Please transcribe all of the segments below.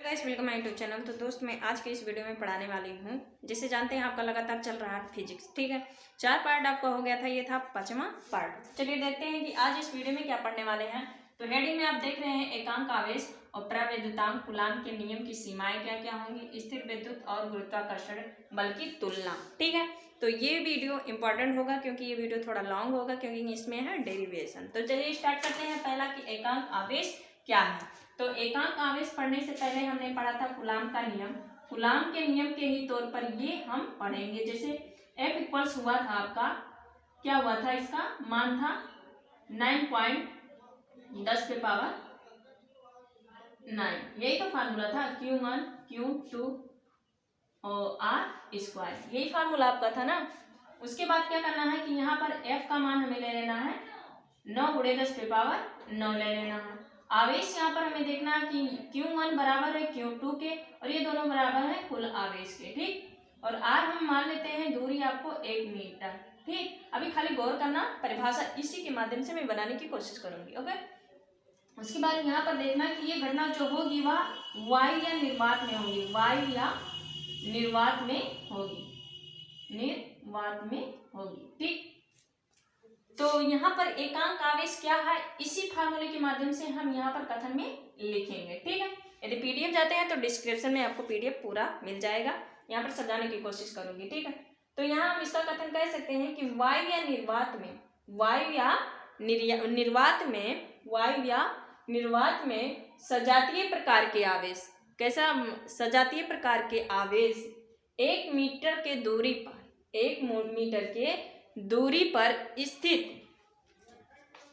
Guys, welcome my YouTube channel. तो दोस्त, मैं आज के इस वीडियो में पढ़ाने वाली हूँ, जिसे जानते हैं आपका लगातार चल रहा है फिजिक्स। ठीक है, 4 पार्ट आपका हो गया था, ये था 5वां पार्ट। चलिए देखते हैं कि आज इस वीडियो में क्या पढ़ने वाले हैं। तो हेडिंग में आप देख रहे हैं एकांक आवेश और प्रवैद्युतांक कूलाम के नियम की सीमाएं क्या क्या होंगी, स्थिर विद्युत और गुरुत्वाकर्षण बल की तुलना। ठीक है, तो ये वीडियो इंपॉर्टेंट होगा क्योंकि ये वीडियो थोड़ा लॉन्ग होगा, क्योंकि इसमें है डेरिवेशन। तो चलिए स्टार्ट करते हैं। पहला कि एकांक आवेश क्या है। तो एकांक आवेश पढ़ने से पहले हमने पढ़ा था कूलाम का नियम। कूलाम के नियम के ही तौर पर ये हम पढ़ेंगे। जैसे F इक्वल्स हुआ था आपका, क्या हुआ था, इसका मान था 9.10⁻⁹। यही तो फार्मूला था, Q1 Q2 और R², यही फार्मूला आपका था ना। उसके बाद क्या करना है कि यहाँ पर F का मान हमें ले लेना है 9×10⁻⁹ ले लेना है। आवेश यहाँ पर हमें देखना है कि Q1 बराबर है Q2 के, और ये दोनों बराबर है कुल आवेश के। ठीक, और R हम मान लेते हैं दूरी आपको 1 मीटर। ठीक, अभी खाली गौर करना, परिभाषा इसी के माध्यम से मैं बनाने की कोशिश करूंगी। ओके, उसके बाद यहाँ पर देखना कि ये घटना जो होगी वह वायु या निर्वात में होगी, वायु या निर्वात में होगी, निर्वात में होगी। ठीक, तो यहाँ पर एकांक आवेश क्या है, इसी फार्मूले के माध्यम से हम यहाँ पर कथन में लिखेंगे। ठीक है, यदि पीडीएफ जाते हैं तो डिस्क्रिप्शन में आपको पीडीएफ पूरा मिल जाएगा, यहाँ पर समझाने की कोशिश करूंगी। ठीक है, तो यहाँ हम इसका कथन कह सकते हैं कि वायु या निर्वात में, वायु या निर्वात में सजातीय प्रकार के आवेश, कैसा सजातीय प्रकार के आवेश 1 मीटर के दूरी पर, 1 मीटर के दूरी पर स्थित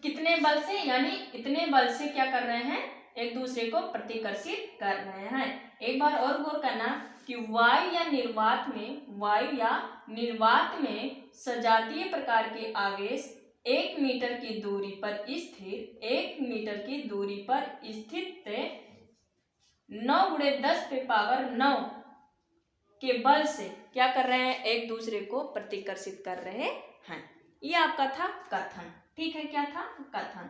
कितने बल से, यानी इतने बल से क्या कर रहे हैं, एक दूसरे को प्रतिकर्षित कर रहे हैं। एक बार और गौर करना कि वायु या निर्वात में सजातीय प्रकार के आवेश 1 मीटर की दूरी पर स्थित, 1 मीटर की दूरी पर स्थित 9×10⁻⁹ के बल से क्या कर रहे हैं, एक दूसरे को प्रतिकर्षित कर रहे हैं। ये आपका था कथन। ठीक है, क्या था, कथन,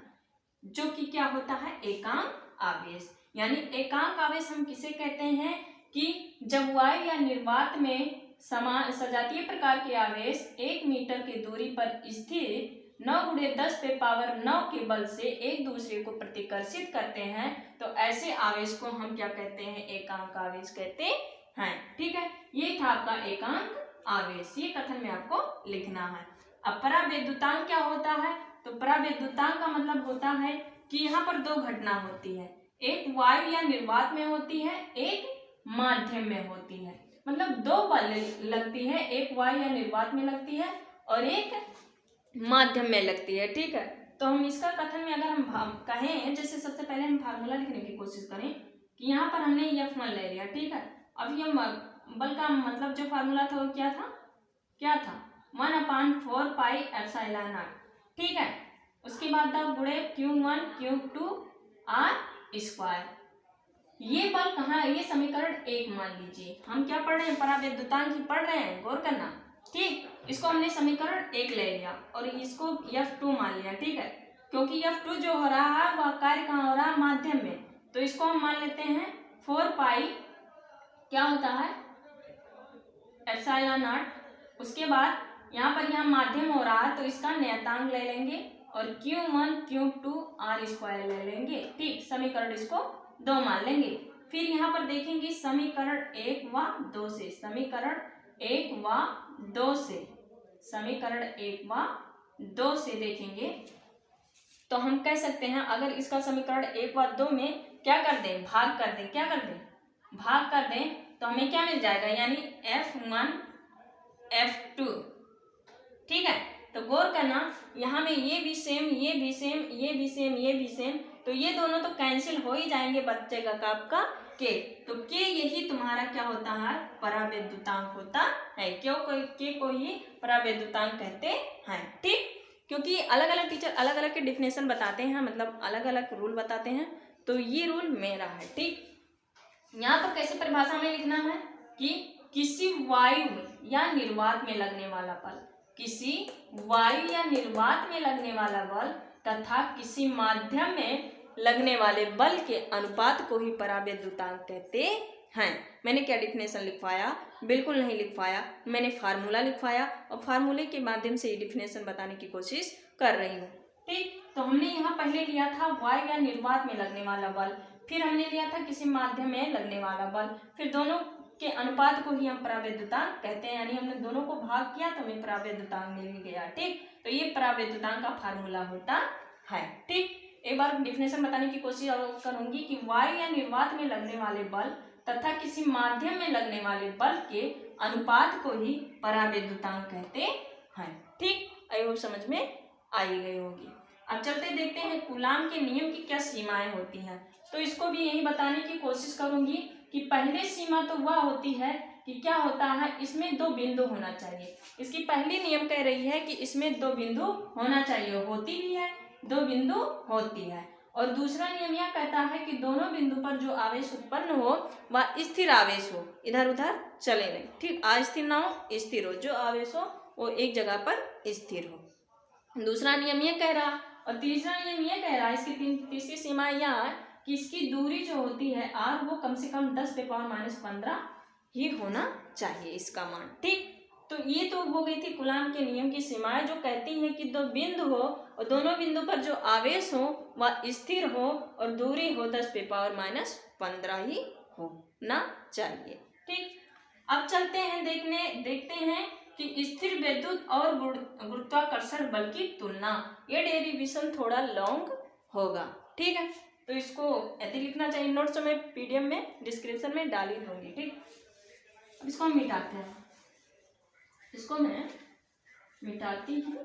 जो कि क्या होता है, एकांक आवेश। यानी एकांक आवेश हम किसे कहते हैं कि जब वायु या निर्वात में समान सजातीय प्रकार के आवेश 1 मीटर की दूरी पर स्थित 9×10⁻⁹ के बल से एक दूसरे को प्रतिकर्षित करते हैं, तो ऐसे आवेश को हम क्या कहते हैं, एकांक आवेश कहते हैं। ठीक है, ये था आपका एकांक आवेश, ये कथन में आपको लिखना है। अब परावैद्युतांक क्या होता है, तो परावैद्युतांक का मतलब होता है कि यहाँ पर 2 घटना होती है, एक वायु या निर्वात में होती है, एक माध्यम में होती है। मतलब 2 बल लगती है, एक वायु या निर्वात में लगती है और एक माध्यम में लगती है। ठीक है, तो हम इसका कथन में अगर हम कहें, जैसे सबसे पहले हम फार्मूला लिखने की कोशिश करें कि यहाँ पर हमने F1 ले लिया। ठीक है, अब ये बल का मतलब जो फार्मूला था वो क्या था 1/4πε0। ठीक है, उसके बाद था गुणे Q1 Q2 R²। ये बल कहाँ है, ये समीकरण 1 मान लीजिए। हम क्या पढ़ रहे हैं, परावैद्युतांक ही पढ़ रहे हैं, गौर करना। ठीक, इसको हमने समीकरण 1 ले लिया और इसको F2 मान लिया। ठीक है, क्योंकि F2 जो हो रहा है वह कार्य कहाँ हो रहा है, माध्यम में, तो इसको हम मान लेते हैं 4π क्या होता है ε0। उसके बाद यहाँ पर यहाँ माध्यम हो रहा है तो इसका नियतांक ले लेंगे और Q1 Q2 R² ले लेंगे। ठीक, समीकरण इसको 2 मान लेंगे। फिर यहाँ पर देखेंगे समीकरण 1 व 2 से, समीकरण 1 व 2 से देखेंगे तो हम कह सकते हैं, अगर इसका समीकरण 1 व 2 में क्या कर दें, भाग कर दें, तो हमें क्या मिल जाएगा, यानी F1 F2। ठीक है, तो गौर करना, यहाँ में ये भी सेम, तो ये दोनों तो कैंसिल हो ही जाएंगे, बचेगा आपका के। तो के यही तुम्हारा क्या होता है, परावैद्युतांक होता है। क्यों के को ही परावैद्युतांक कहते हैं। ठीक, क्योंकि अलग अलग टीचर अलग अलग के डिफिनेशन बताते हैं, मतलब अलग अलग रूल बताते हैं, तो ये रूल मेरा है। ठीक, यहाँ पर कैसे परिभाषा में लिखना है कि किसी वायु या निर्वात में लगने वाला बल, किसी वायु या निर्वात में लगने वाला बल तथा किसी माध्यम में लगने वाले बल के अनुपात को ही परावैद्युतांक कहते हैं। मैंने क्या डिफिनेशन लिखवाया? बिल्कुल नहीं लिखवाया, मैंने फार्मूला लिखवाया और फार्मूले के माध्यम से ये डिफिनेशन बताने की कोशिश कर रही हूँ। ठीक, तो हमने यहाँ पहले लिया था वायु या निर्वात में लगने वाला बल, फिर हमने लिया था किसी माध्यम में लगने वाला बल, फिर दोनों के अनुपात को ही हम परावैद्युतांक कहते हैं, यानी हमने दोनों को भाग किया तो हमें परावैद्युतांक मिल गया। ठीक, तो ये परावैद्युतांक का फार्मूला होता है। ठीक, एक बार डिफिनेशन बताने की कोशिश करूंगी कि वायु या निर्वात में लगने वाले बल तथा किसी माध्यम में लगने वाले बल के अनुपात को ही परावैद्युतांक कहते हैं। ठीक, आई समझ में आई गई होगी। अब चलते देखते हैं कूलाम के नियम की क्या सीमाएं होती हैं। तो इसको भी यही बताने की कोशिश करूंगी कि पहले सीमा तो वह होती है कि क्या होता है, इसमें दो बिंदु होना चाहिए। इसकी पहली नियम कह रही है कि इसमें दो बिंदु होना चाहिए, होती भी है, दो बिंदु होती है। और दूसरा नियम यह कहता है कि दोनों बिंदु पर जो आवेश उत्पन्न हो वह स्थिर आवेश हो, इधर उधर चले नहीं। ठीक, अस्थिर ना हो, स्थिर हो, जो आवेश हो वो एक जगह पर स्थिर हो। दूसरा नियम यह कह रहा, और तीसरा नियम यह कह रहा है, इसकी तीसरी सीमा यह है कि इसकी दूरी जो होती है r, वो कम से कम 10⁻⁻15 ही होना चाहिए इसका मान। ठीक, तो ये तो हो गई थी कूलाम के नियम की सीमाएं, जो कहती हैं कि दो बिंदु हो और दोनों बिंदु पर जो आवेश हो वह स्थिर हो और दूरी हो 10⁻⁻15 ही होना चाहिए। ठीक, अब चलते हैं देखते हैं कि स्थिर विद्युत और गुरुत्वाकर्षण बल की तुलना। ये डेरिवेशन थोड़ा लॉन्ग होगा। ठीक है, तो इसको ऐसे लिखना चाहिए। नोट्स में पीडीएफ में डिस्क्रिप्शन में डाली दूंगी। ठीक, अब इसको हम मिटाते हैं, इसको मैं मिटाती हूँ।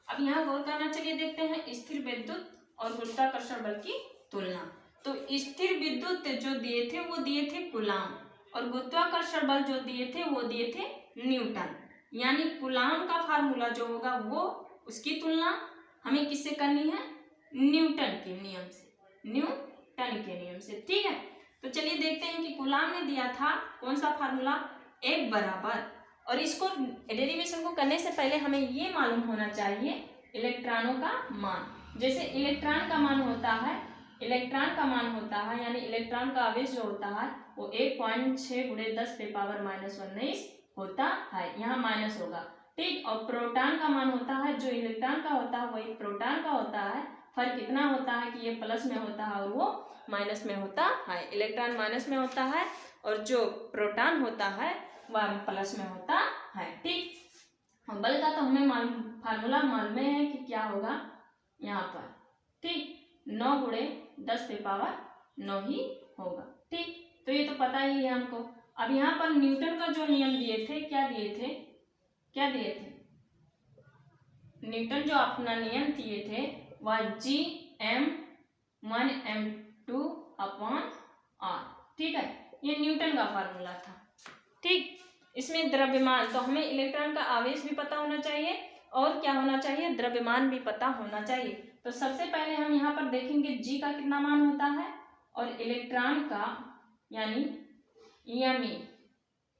अब यहाँ गौर करना चाहिए, देखते हैं स्थिर विद्युत और गुरुत्वाकर्षण बल की तुलना। तो स्थिर विद्युत जो दिए थे वो दिए थे कूलाम, और गुरुत्वाकर्षण बल जो दिए थे वो दिए थे न्यूटन। यानी कूलाम का फार्मूला जो होगा वो, उसकी तुलना हमें किससे करनी है? न्यूटन के नियम से, न्यूटन के नियम से। ठीक है, तो चलिए देखते हैं कि कूलाम ने दिया था कौन सा फार्मूला, एक बराबर। और इसको डेरिवेशन को करने से पहले हमें ये मालूम होना चाहिए इलेक्ट्रॉनों का मान। जैसे इलेक्ट्रॉन का मान होता है, यानी इलेक्ट्रॉन का आवेश जो होता है वो 1.6 × 10⁻⁻19 होता है, यहाँ माइनस होगा। ठीक, और प्रोटॉन का मान होता है, जो इलेक्ट्रॉन का होता है वही प्रोटॉन का होता है। फर्क इतना होता है कि ये प्लस में होता है और वो माइनस में होता है। इलेक्ट्रॉन माइनस में होता है और जो प्रोटॉन होता है वह प्लस में होता है। ठीक, और बल का तो हमें फार्मूला मालूम है कि क्या होगा यहाँ पर। ठीक, 9 × 10⁻9 ही होगा। ठीक, तो ये तो पता ही है हमको। अब यहाँ पर न्यूटन का जो नियम दिए थे, क्या दिए थे? न्यूटन जो अपना नियम दिए थे वह Gm1m2/r। ठीक है, ये न्यूटन का फार्मूला था। ठीक, इसमें द्रव्यमान, तो हमें इलेक्ट्रॉन का आवेश भी पता होना चाहिए और क्या होना चाहिए, द्रव्यमान भी पता होना चाहिए। तो सबसे पहले हम यहाँ पर देखेंगे G का कितना मान होता है और इलेक्ट्रॉन का यानी Eme।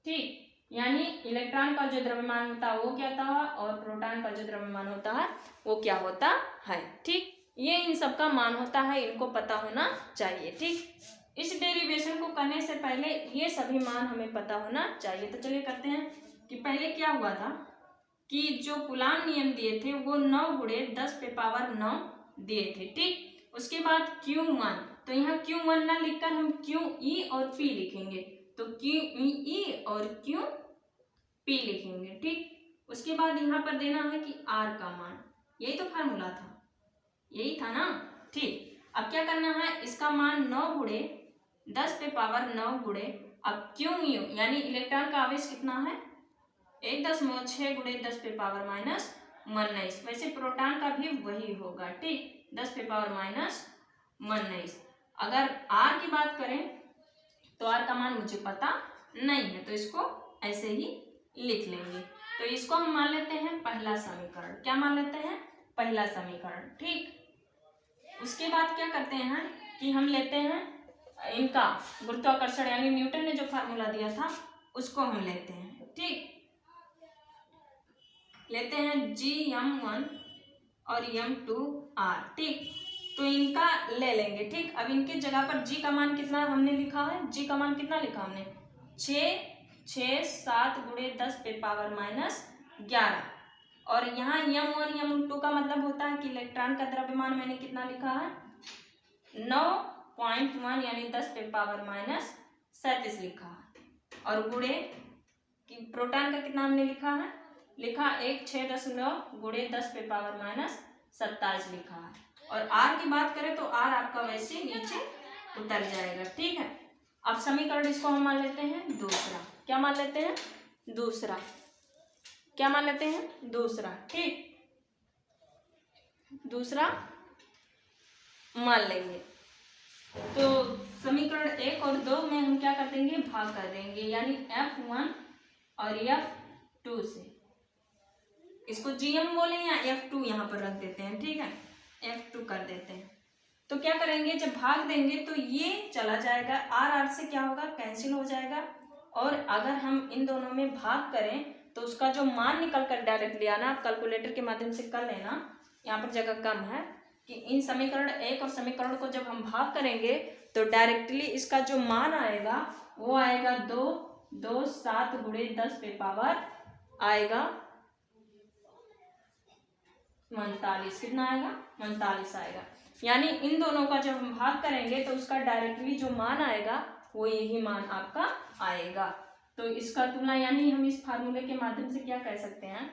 ठीक, यानी इलेक्ट्रॉन का जो द्रव्यमान होता है वो क्या होता है और प्रोटॉन का जो द्रव्यमान होता है वो क्या होता है। ठीक, ये इन सब का मान होता है, इनको पता होना चाहिए। ठीक, इस डेरिवेशन को करने से पहले ये सभी मान हमें पता होना चाहिए। तो चलिए करते हैं कि पहले क्या हुआ था कि जो कूलाम नियम दिए थे वो 9 × 10⁻9 दिए थे। ठीक, उसके बाद Q1, तो यहाँ Q1 ना लिखकर हम QE और P लिखेंगे, तो QE और QP लिखेंगे। ठीक, उसके बाद यहाँ पर देना है कि R का मान, यही तो फार्मूला था, यही था ना। ठीक, अब क्या करना है, इसका मान 9 × 10⁻9 अब QU यानी इलेक्ट्रॉन का आवेश कितना है 1.6 × 10⁻⁻19। वैसे प्रोटॉन का भी वही होगा। ठीक, 10⁻⁻19। अगर R की बात करें तो R का मान मुझे पता नहीं है, तो इसको ऐसे ही लिख लेंगे। तो इसको हम मान लेते हैं पहला समीकरण। क्या मान लेते हैं? पहला समीकरण। ठीक, उसके बाद क्या करते हैं कि हम लेते हैं इनका गुरुत्वाकर्षण यानी न्यूटन ने जो फार्मूला दिया था उसको हम लेते हैं। ठीक, लेते हैं Gm1 और m2 आर। ठीक, तो इनका ले लेंगे। ठीक, अब इनकी जगह पर जी का मान कितना हमने लिखा है, जी का मान कितना लिखा हमने 6 7 गुणे 10 पे पावर -11। और यहाँ m1 m2 का मतलब होता है कि इलेक्ट्रॉन का द्रव्यमान मैंने कितना लिखा है 9.1 यानी 10 पे पावर -37 लिखा है। और गुणे कि प्रोटॉन का कितना हमने लिखा 6.9 गुणे 10 पे पावर -27 लिखा है। और आर की बात करें तो आर आपका वैसे नीचे उतर जाएगा। ठीक है, अब समीकरण इसको हम मान लेते हैं दूसरा। क्या मान लेते हैं दूसरा, क्या मान लेते हैं दूसरा। ठीक, दूसरा मान लेंगे। तो समीकरण 1 और 2 में हम क्या कर देंगे, भाग कर देंगे, यानी F1 और F2 से। इसको GM बोले या F2 यहाँ पर रख देते हैं। ठीक है, F2 कर देते हैं। तो क्या करेंगे, जब भाग देंगे तो ये चला जाएगा, R से क्या होगा कैंसिल हो जाएगा। और अगर हम इन दोनों में भाग करें तो उसका जो मान निकल कर डायरेक्टली आना, आप कैलकुलेटर के माध्यम से कर लेना, यहाँ पर जगह कम है, कि इन समीकरण 1 और समीकरण को जब हम भाग करेंगे तो डायरेक्टली इसका जो मान आएगा वो आएगा 2 7 गुणे 10 पे पावर आएगा 39। कितना आएगा 39 आएगा। यानी इन दोनों का जब हम भाग करेंगे तो उसका डायरेक्टली जो मान आएगा वो यही मान आपका आएगा। तो इसका तुलना यानी हम इस फार्मूले के माध्यम से क्या कह सकते हैं,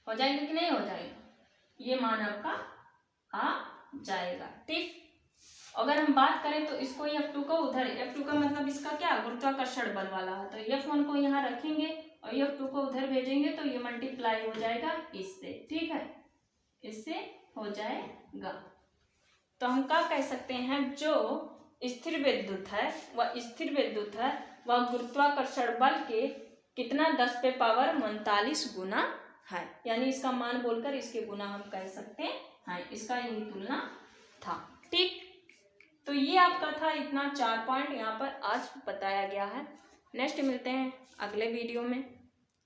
हो जाएगा कि नहीं हो जाएगा, ये मान आपका आ जाएगा। ठीक, अगर हम बात करें तो इसको F2 को उधर, F2 का मतलब इसका क्या गुरुत्वाकर्षण बल वाला है, तो F1 को यहाँ रखेंगे और F2 को उधर भेजेंगे तो ये मल्टीप्लाई हो जाएगा इससे। ठीक है, इससे हो जाएगा। तो हम क्या कह सकते हैं, जो स्थिर विद्युत है वह गुरुत्वाकर्षण बल के कितना 10 पे पावर 39 गुना है, यानी इसका मान बोलकर इसके गुना हम कह सकते हैं, इसका यही तुलना था। ठीक, तो ये आपका था इतना 4 पॉइंट यहाँ पर आज बताया गया है। नेक्स्ट मिलते हैं अगले वीडियो में,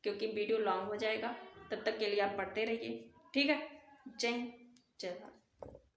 क्योंकि वीडियो लॉन्ग हो जाएगा। तब तक के लिए आप पढ़ते रहिए। ठीक है, जय हिंद, जय भारत।